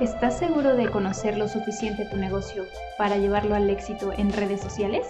¿Estás seguro de conocer lo suficiente tu negocio para llevarlo al éxito en redes sociales?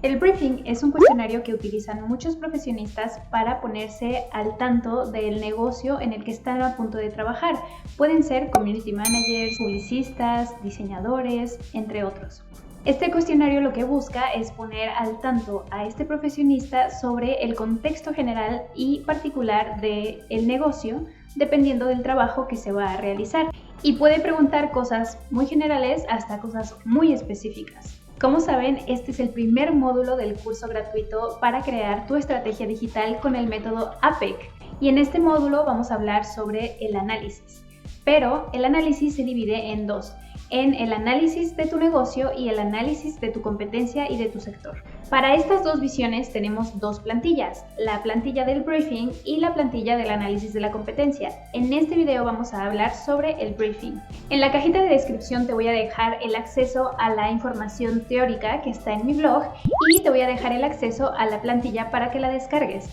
El briefing es un cuestionario que utilizan muchos profesionistas para ponerse al tanto del negocio en el que están a punto de trabajar. Pueden ser community managers, publicistas, diseñadores, entre otros. Este cuestionario lo que busca es poner al tanto a este profesionista sobre el contexto general y particular del negocio, dependiendo del trabajo que se va a realizar. Y puede preguntar cosas muy generales hasta cosas muy específicas. Como saben, este es el primer módulo del curso gratuito para crear tu estrategia digital con el método APEC. Y en este módulo vamos a hablar sobre el análisis. Pero el análisis se divide en dos: en el análisis de tu negocio y el análisis de tu competencia y de tu sector. Para estas dos visiones tenemos dos plantillas, la plantilla del briefing y la plantilla del análisis de la competencia. En este video vamos a hablar sobre el briefing. En la cajita de descripción te voy a dejar el acceso a la información teórica que está en mi blog y te voy a dejar el acceso a la plantilla para que la descargues.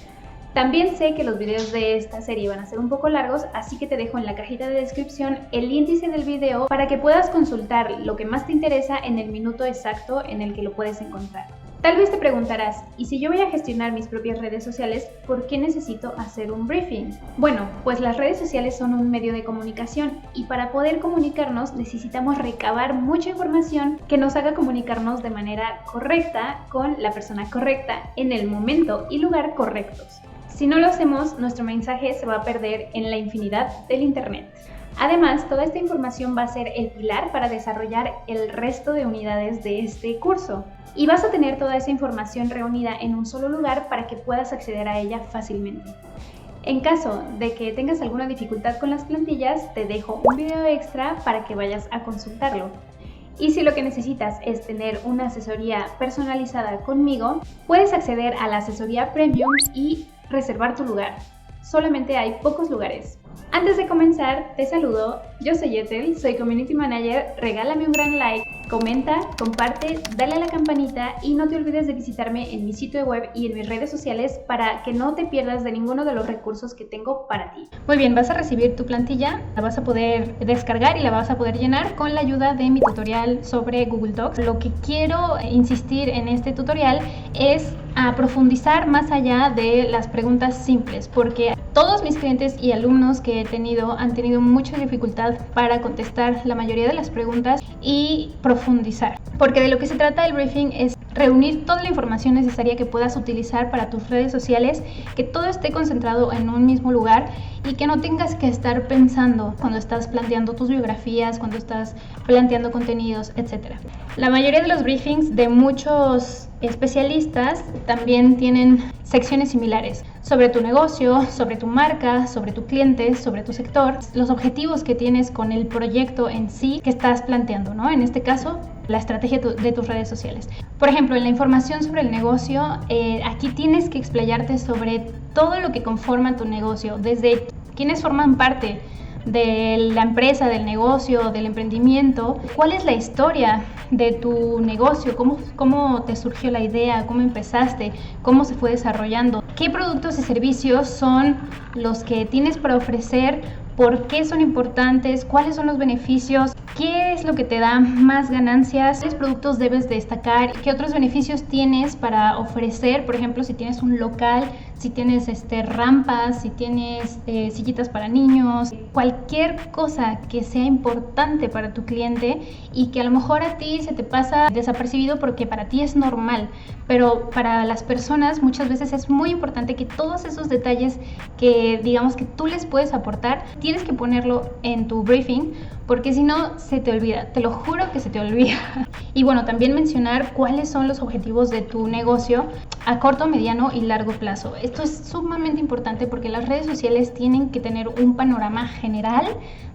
También sé que los videos de esta serie van a ser un poco largos, así que te dejo en la cajita de descripción el índice del video para que puedas consultar lo que más te interesa en el minuto exacto en el que lo puedes encontrar. Tal vez te preguntarás, ¿y si yo voy a gestionar mis propias redes sociales, por qué necesito hacer un briefing? Bueno, pues las redes sociales son un medio de comunicación y para poder comunicarnos necesitamos recabar mucha información que nos haga comunicarnos de manera correcta con la persona correcta en el momento y lugar correctos. Si no lo hacemos, nuestro mensaje se va a perder en la infinidad del internet. Además, toda esta información va a ser el pilar para desarrollar el resto de unidades de este curso. Y vas a tener toda esa información reunida en un solo lugar para que puedas acceder a ella fácilmente. En caso de que tengas alguna dificultad con las plantillas, te dejo un video extra para que vayas a consultarlo. Y si lo que necesitas es tener una asesoría personalizada conmigo, puedes acceder a la asesoría premium y reservar tu lugar. Solamente hay pocos lugares. Antes de comenzar, te saludo. Yo soy Ethel, soy Community Manager. Regálame un gran like, comenta, comparte, dale a la campanita y no te olvides de visitarme en mi sitio web y en mis redes sociales para que no te pierdas de ninguno de los recursos que tengo para ti. Muy bien, vas a recibir tu plantilla, la vas a poder descargar y la vas a poder llenar con la ayuda de mi tutorial sobre Google Docs. Lo que quiero insistir en este tutorial es a profundizar más allá de las preguntas simples, porque todos mis clientes y alumnos que he tenido han tenido mucha dificultad para contestar la mayoría de las preguntas y profundizar, porque de lo que se trata el briefing es reunir toda la información necesaria que puedas utilizar para tus redes sociales, que todo esté concentrado en un mismo lugar y que no tengas que estar pensando cuando estás planteando tus biografías, cuando estás planteando contenidos, etc. La mayoría de los briefings de muchos especialistas también tienen secciones similares sobre tu negocio, sobre tu marca, sobre tu cliente, sobre tu sector, los objetivos que tienes con el proyecto en sí que estás planteando, ¿no? En este caso, la estrategia de tus redes sociales. Por ejemplo, en la información sobre el negocio, aquí tienes que explayarte sobre todo lo que conforma tu negocio, desde quiénes forman parte de la empresa, del negocio, del emprendimiento, cuál es la historia de tu negocio, cómo te surgió la idea, cómo empezaste, cómo se fue desarrollando, qué productos y servicios son los que tienes para ofrecer, por qué son importantes, cuáles son los beneficios, qué es lo que te da más ganancias, qué productos debes destacar, qué otros beneficios tienes para ofrecer. Por ejemplo, si tienes un local, si tienes rampas, si tienes sillitas para niños, cualquier cosa que sea importante para tu cliente y que a lo mejor a ti se te pasa desapercibido porque para ti es normal, pero para las personas muchas veces es muy importante que todos esos detalles que digamos que tú les puedes aportar, tienes que ponerlo en tu briefing, porque si no se te olvida, te lo juro que se te olvida. Y bueno, también mencionar cuáles son los objetivos de tu negocio a corto, mediano y largo plazo. Esto es sumamente importante porque las redes sociales tienen que tener un panorama general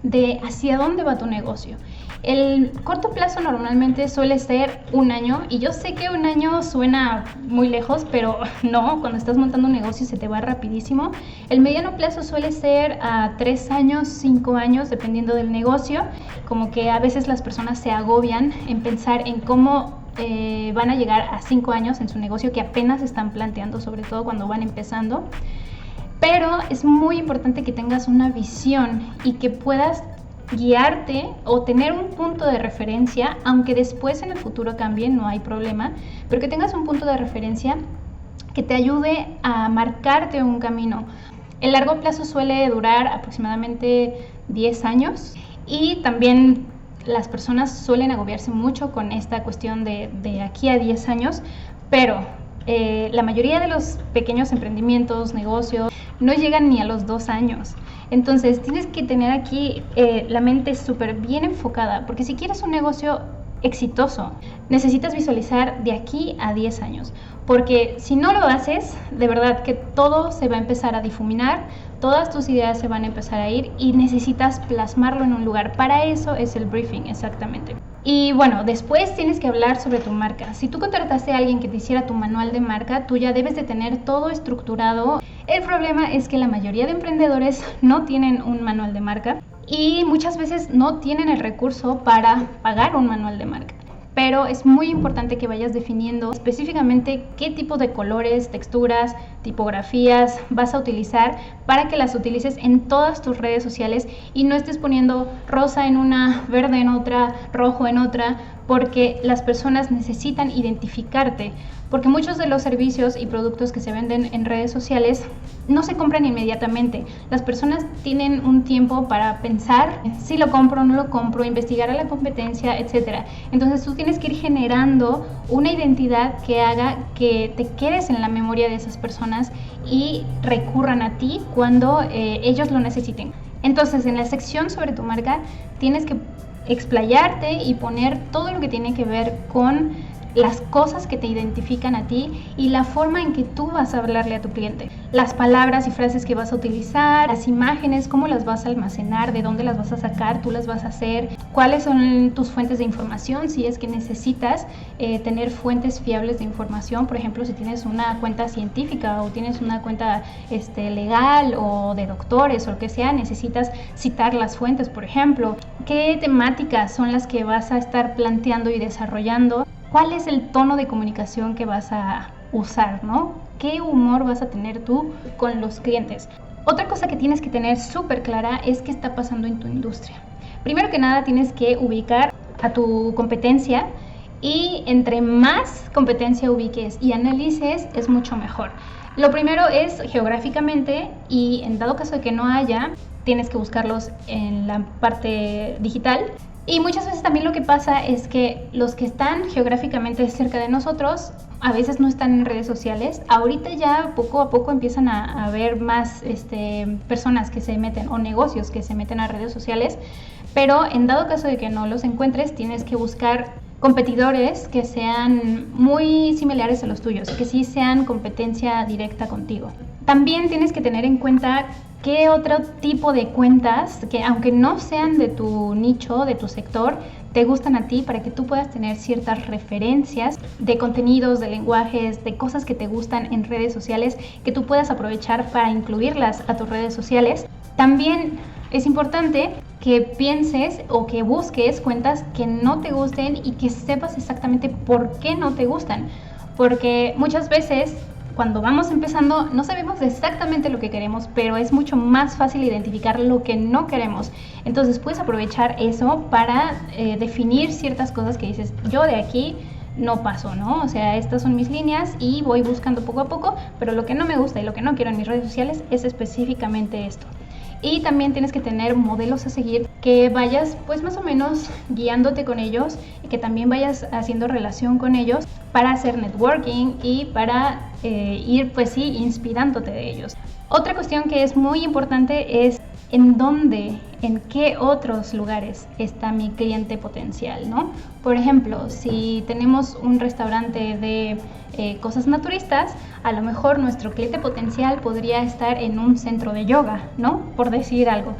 de hacia dónde va tu negocio. El corto plazo normalmente suele ser un año, y yo sé que un año suena muy lejos, pero no, cuando estás montando un negocio se te va rapidísimo. El mediano plazo suele ser a 3 años, 5 años, dependiendo del negocio. Como que a veces las personas se agobian en pensar en cómo van a llegar a 5 años en su negocio que apenas están planteando, sobre todo cuando van empezando. Pero es muy importante que tengas una visión y que puedas guiarte o tener un punto de referencia, aunque después en el futuro cambie, no hay problema, pero que tengas un punto de referencia que te ayude a marcarte un camino. El largo plazo suele durar aproximadamente 10 años y también las personas suelen agobiarse mucho con esta cuestión de aquí a 10 años, pero la mayoría de los pequeños emprendimientos, negocios, no llegan ni a los 2 años. Entonces tienes que tener aquí la mente súper bien enfocada, porque si quieres un negocio exitoso, necesitas visualizar de aquí a 10 años, porque si no lo haces, de verdad que todo se va a empezar a difuminar, todas tus ideas se van a empezar a ir y necesitas plasmarlo en un lugar. Para eso es el briefing, exactamente. Y bueno, después tienes que hablar sobre tu marca. Si tú contrataste a alguien que te hiciera tu manual de marca, tú ya debes de tener todo estructurado. El problema es que la mayoría de emprendedores no tienen un manual de marca y muchas veces no tienen el recurso para pagar un manual de marca. Pero es muy importante que vayas definiendo específicamente qué tipo de colores, texturas, tipografías vas a utilizar para que las utilices en todas tus redes sociales y no estés poniendo rosa en una, verde en otra, rojo en otra, porque las personas necesitan identificarte, porque muchos de los servicios y productos que se venden en redes sociales no se compran inmediatamente. Las personas tienen un tiempo para pensar si lo compro o no lo compro, investigar a la competencia, etc. Entonces tú tienes que ir generando una identidad que haga que te quedes en la memoria de esas personas y recurran a ti cuando ellos lo necesiten. Entonces en la sección sobre tu marca tienes que explayarte y poner todo lo que tiene que ver con las cosas que te identifican a ti y la forma en que tú vas a hablarle a tu cliente. Las palabras y frases que vas a utilizar, las imágenes, cómo las vas a almacenar, de dónde las vas a sacar, tú las vas a hacer, cuáles son tus fuentes de información, si es que necesitas tener fuentes fiables de información. Por ejemplo, si tienes una cuenta científica o tienes una cuenta legal o de doctores o lo que sea, necesitas citar las fuentes, por ejemplo. ¿Qué temáticas son las que vas a estar planteando y desarrollando? ¿Cuál es el tono de comunicación que vas a usar, ¿no? ¿Qué humor vas a tener tú con los clientes? Otra cosa que tienes que tener súper clara es qué está pasando en tu industria. Primero que nada tienes que ubicar a tu competencia y entre más competencia ubiques y analices es mucho mejor. Lo primero es geográficamente y en dado caso de que no haya, tienes que buscarlos en la parte digital. Y muchas veces también lo que pasa es que los que están geográficamente cerca de nosotros a veces no están en redes sociales. Ahorita ya poco a poco empiezan a haber más personas que se meten o negocios que se meten a redes sociales, pero en dado caso de que no los encuentres, tienes que buscar competidores que sean muy similares a los tuyos, que sí sean competencia directa contigo. También tienes que tener en cuenta qué otro tipo de cuentas, que aunque no sean de tu nicho, de tu sector, te gustan a ti para que tú puedas tener ciertas referencias de contenidos, de lenguajes, de cosas que te gustan en redes sociales, que tú puedas aprovechar para incluirlas a tus redes sociales. También es importante que pienses o que busques cuentas que no te gusten y que sepas exactamente por qué no te gustan, porque muchas veces cuando vamos empezando no sabemos exactamente lo que queremos, pero es mucho más fácil identificar lo que no queremos. Entonces puedes aprovechar eso para definir ciertas cosas que dices, yo de aquí no paso, ¿no? O sea, estas son mis líneas y voy buscando poco a poco, pero lo que no me gusta y lo que no quiero en mis redes sociales es específicamente esto. Y también tienes que tener modelos a seguir, que vayas pues más o menos guiándote con ellos y que también vayas haciendo relación con ellos para hacer networking y para ir pues sí inspirándote de ellos. Otra cuestión que es muy importante es en dónde, en qué otros lugares está mi cliente potencial, ¿no? Por ejemplo, si tenemos un restaurante de cosas naturistas, a lo mejor nuestro cliente potencial podría estar en un centro de yoga, ¿no? Por decir algo.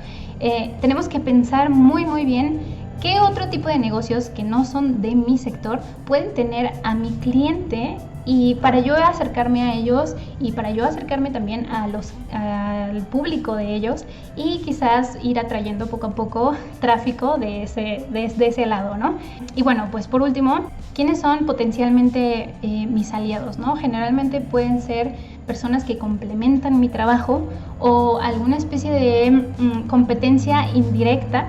Tenemos que pensar muy bien qué otro tipo de negocios que no son de mi sector pueden tener a mi cliente, y para yo acercarme a ellos y para yo acercarme también al público de ellos y quizás ir atrayendo poco a poco tráfico de ese lado, ¿no? Y bueno, pues por último, ¿quiénes son potencialmente mis aliados, ¿no? Generalmente pueden ser personas que complementan mi trabajo o alguna especie de competencia indirecta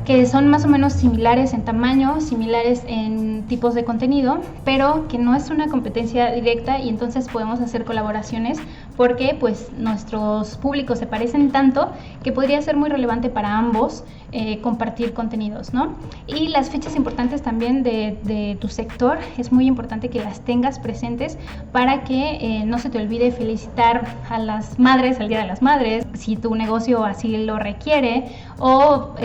que son más o menos similares en tamaño, similares en tipos de contenido, pero que no es una competencia directa y entonces podemos hacer colaboraciones porque pues nuestros públicos se parecen tanto que podría ser muy relevante para ambos compartir contenidos, ¿no? Y las fechas importantes también de tu sector, es muy importante que las tengas presentes para que no se te olvide felicitar a las madres, al Día de las Madres, si tu negocio así lo requiere, o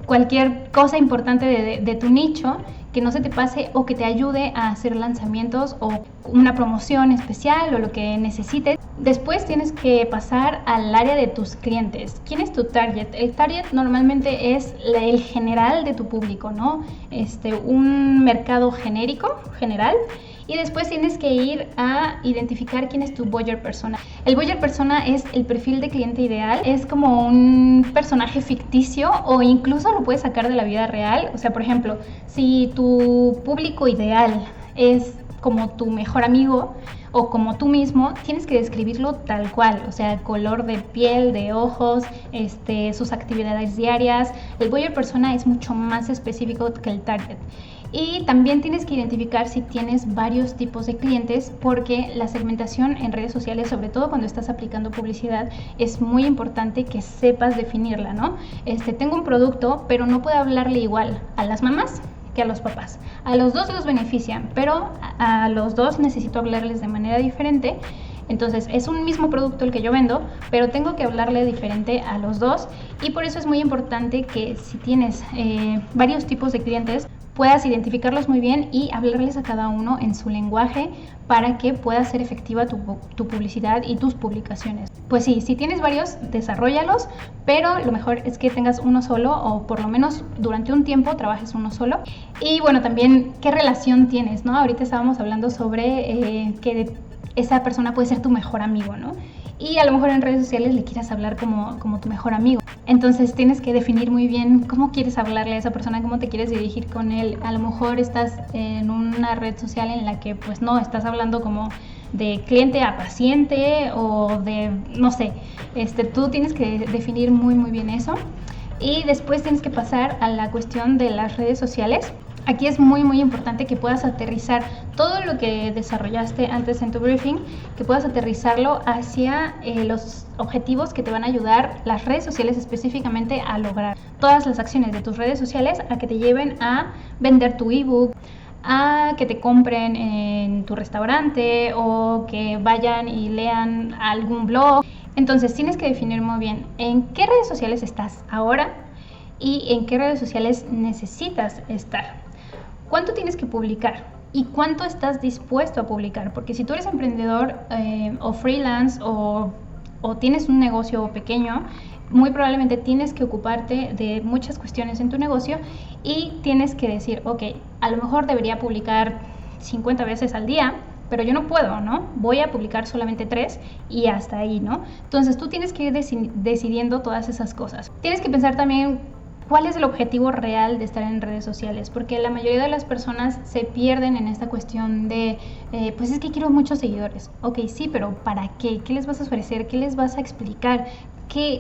cualquier cosa importante de tu nicho, que no se te pase o que te ayude a hacer lanzamientos o una promoción especial o lo que necesites. Después tienes que pasar al área de tus clientes. ¿Quién es tu target? El target normalmente es el general de tu público, ¿no? Un mercado genérico, general. Y después tienes que ir a identificar quién es tu buyer persona. El buyer persona es el perfil de cliente ideal. Es como un personaje ficticio o incluso lo puedes sacar de la vida real. O sea, por ejemplo, si tu público ideal es como tu mejor amigo o como tú mismo, tienes que describirlo tal cual, o sea, color de piel, de ojos, sus actividades diarias. El buyer persona es mucho más específico que el target. Y también tienes que identificar si tienes varios tipos de clientes, porque la segmentación en redes sociales, sobre todo cuando estás aplicando publicidad, es muy importante que sepas definirla, ¿no? Tengo un producto, pero no puedo hablarle igual a las mamás que a los papás. A los dos los benefician, pero a los dos necesito hablarles de manera diferente. Entonces es un mismo producto el que yo vendo, pero tengo que hablarle diferente a los dos, y por eso es muy importante que si tienes varios tipos de clientes, puedas identificarlos muy bien y hablarles a cada uno en su lenguaje para que pueda ser efectiva tu publicidad y tus publicaciones. Pues sí, si tienes varios, desarróllalos, pero lo mejor es que tengas uno solo, o por lo menos durante un tiempo trabajes uno solo. Y bueno, también qué relación tienes, ¿no? Ahorita estábamos hablando sobre que esa persona puede ser tu mejor amigo, ¿no? Y a lo mejor en redes sociales le quieras hablar como tu mejor amigo. Entonces tienes que definir muy bien cómo quieres hablarle a esa persona, cómo te quieres dirigir con él. A lo mejor estás en una red social en la que pues no, estás hablando como de cliente a paciente o de, no sé, tú tienes que definir muy muy bien eso. Y después tienes que pasar a la cuestión de las redes sociales. Aquí es muy muy importante que puedas aterrizar todo lo que desarrollaste antes en tu briefing, que puedas aterrizarlo hacia los objetivos que te van a ayudar las redes sociales específicamente a lograr. Todas las acciones de tus redes sociales a que te lleven a vender tu ebook, a que te compren en tu restaurante o que vayan y lean algún blog. Entonces tienes que definir muy bien en qué redes sociales estás ahora y en qué redes sociales necesitas estar. ¿Cuánto tienes que publicar? ¿Y cuánto estás dispuesto a publicar? Porque si tú eres emprendedor o freelance o tienes un negocio pequeño, muy probablemente tienes que ocuparte de muchas cuestiones en tu negocio y tienes que decir, ok, a lo mejor debería publicar 50 veces al día, pero yo no puedo, ¿no? Voy a publicar solamente 3 y hasta ahí, ¿no? Entonces tú tienes que ir decidiendo todas esas cosas. Tienes que pensar también ¿cuál es el objetivo real de estar en redes sociales? Porque la mayoría de las personas se pierden en esta cuestión de, pues es que quiero muchos seguidores. Ok, sí, pero ¿para qué? ¿Qué les vas a ofrecer? ¿Qué les vas a explicar?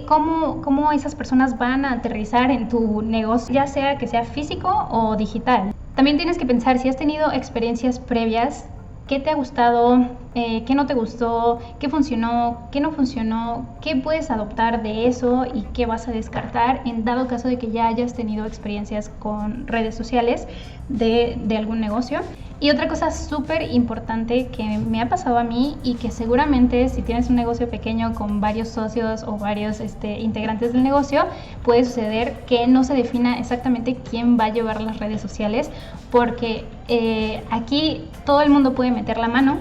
¿Cómo esas personas van a aterrizar en tu negocio, ya sea que sea físico o digital? También tienes que pensar si has tenido experiencias previas. ¿Qué te ha gustado? ¿Qué no te gustó? ¿Qué funcionó? ¿Qué no funcionó? ¿Qué puedes adoptar de eso y qué vas a descartar en dado caso de que ya hayas tenido experiencias con redes sociales de algún negocio? Y otra cosa súper importante que me ha pasado a mí y que seguramente si tienes un negocio pequeño con varios socios o varios integrantes del negocio, puede suceder que no se defina exactamente quién va a llevar las redes sociales, porque aquí todo el mundo puede meter la mano,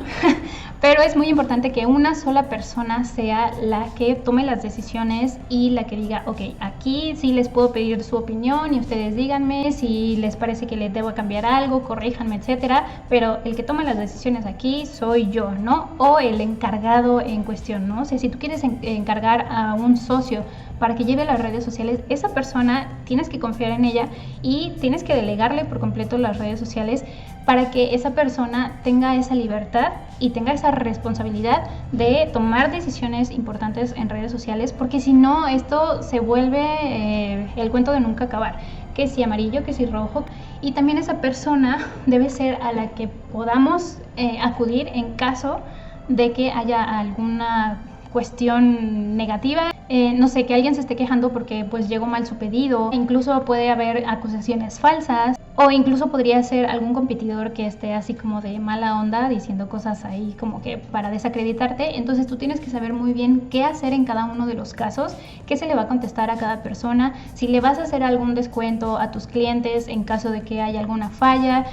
pero es muy importante que una sola persona sea la que tome las decisiones y la que diga, ok, aquí sí les puedo pedir su opinión y ustedes díganme si les parece que les debo cambiar algo, corríjanme, etcétera, pero el que toma las decisiones aquí soy yo, ¿no? O el encargado en cuestión, ¿no? O sea, si tú quieres encargar a un socio para que lleve las redes sociales, esa persona tienes que confiar en ella y tienes que delegarle por completo las redes sociales para que esa persona tenga esa libertad y tenga esa responsabilidad de tomar decisiones importantes en redes sociales, porque si no, esto se vuelve el cuento de nunca acabar, que si amarillo, que si rojo, y también esa persona debe ser a la que podamos acudir en caso de que haya alguna cuestión negativa, no sé, que alguien se esté quejando porque pues llegó mal su pedido, incluso puede haber acusaciones falsas, o incluso podría ser algún competidor que esté así como de mala onda diciendo cosas ahí como que para desacreditarte. Entonces tú tienes que saber muy bien qué hacer en cada uno de los casos, qué se le va a contestar a cada persona, si le vas a hacer algún descuento a tus clientes en caso de que haya alguna falla.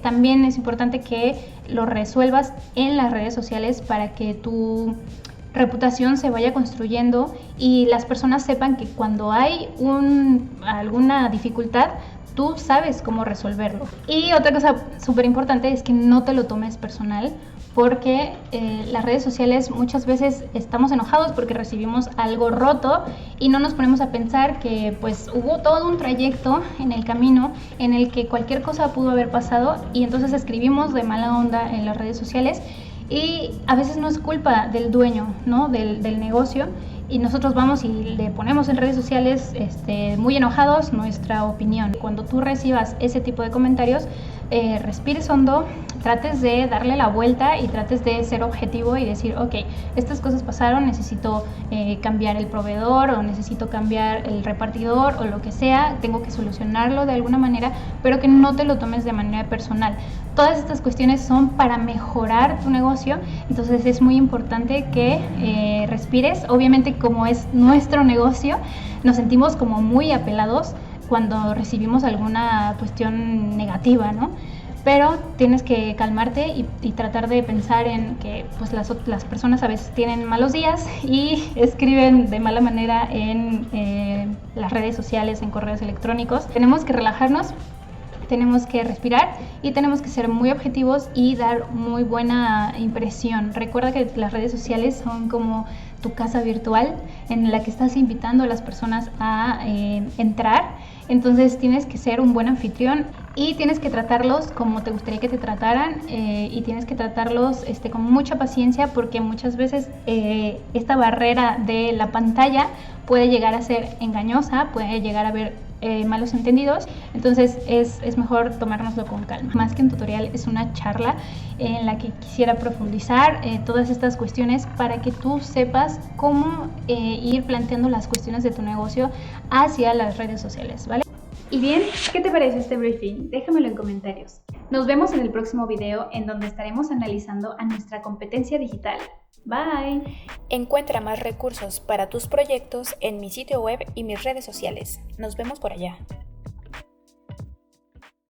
También es importante que lo resuelvas en las redes sociales para que tu reputación se vaya construyendo y las personas sepan que cuando hay alguna dificultad, tú sabes cómo resolverlo. Y otra cosa súper importante es que no te lo tomes personal, porque las redes sociales muchas veces estamos enojados porque recibimos algo roto y no nos ponemos a pensar que pues hubo todo un trayecto en el camino en el que cualquier cosa pudo haber pasado, y entonces escribimos de mala onda en las redes sociales. Y a veces no es culpa del dueño, ¿no? del negocio, y nosotros vamos y le ponemos en redes sociales muy enojados nuestra opinión. Cuando tú recibas ese tipo de comentarios, respires hondo, trates de darle la vuelta y trates de ser objetivo y decir, ok, estas cosas pasaron, necesito cambiar el proveedor o necesito cambiar el repartidor o lo que sea, tengo que solucionarlo de alguna manera, pero que no te lo tomes de manera personal. Todas estas cuestiones son para mejorar tu negocio, entonces es muy importante que respires. Obviamente, como es nuestro negocio, nos sentimos como muy apelados cuando recibimos alguna cuestión negativa, ¿no? Pero tienes que calmarte y tratar de pensar en que pues las personas a veces tienen malos días y escriben de mala manera en las redes sociales, en correos electrónicos. Tenemos que relajarnos, tenemos que respirar y tenemos que ser muy objetivos y dar muy buena impresión. Recuerda que las redes sociales son como tu casa virtual en la que estás invitando a las personas a entrar. Entonces tienes que ser un buen anfitrión y tienes que tratarlos como te gustaría que te trataran, y tienes que tratarlos con mucha paciencia, porque muchas veces esta barrera de la pantalla puede llegar a ser engañosa, puede llegar a haber malos entendidos. Entonces es mejor tomárnoslo con calma. Más que un tutorial, es una charla en la que quisiera profundizar todas estas cuestiones para que tú sepas cómo ir planteando las cuestiones de tu negocio hacia las redes sociales, ¿vale? Y bien, ¿qué te parece este briefing? Déjamelo en comentarios. Nos vemos en el próximo video, en donde estaremos analizando a nuestra competencia digital. Bye. Encuentra más recursos para tus proyectos en mi sitio web y mis redes sociales. Nos vemos por allá.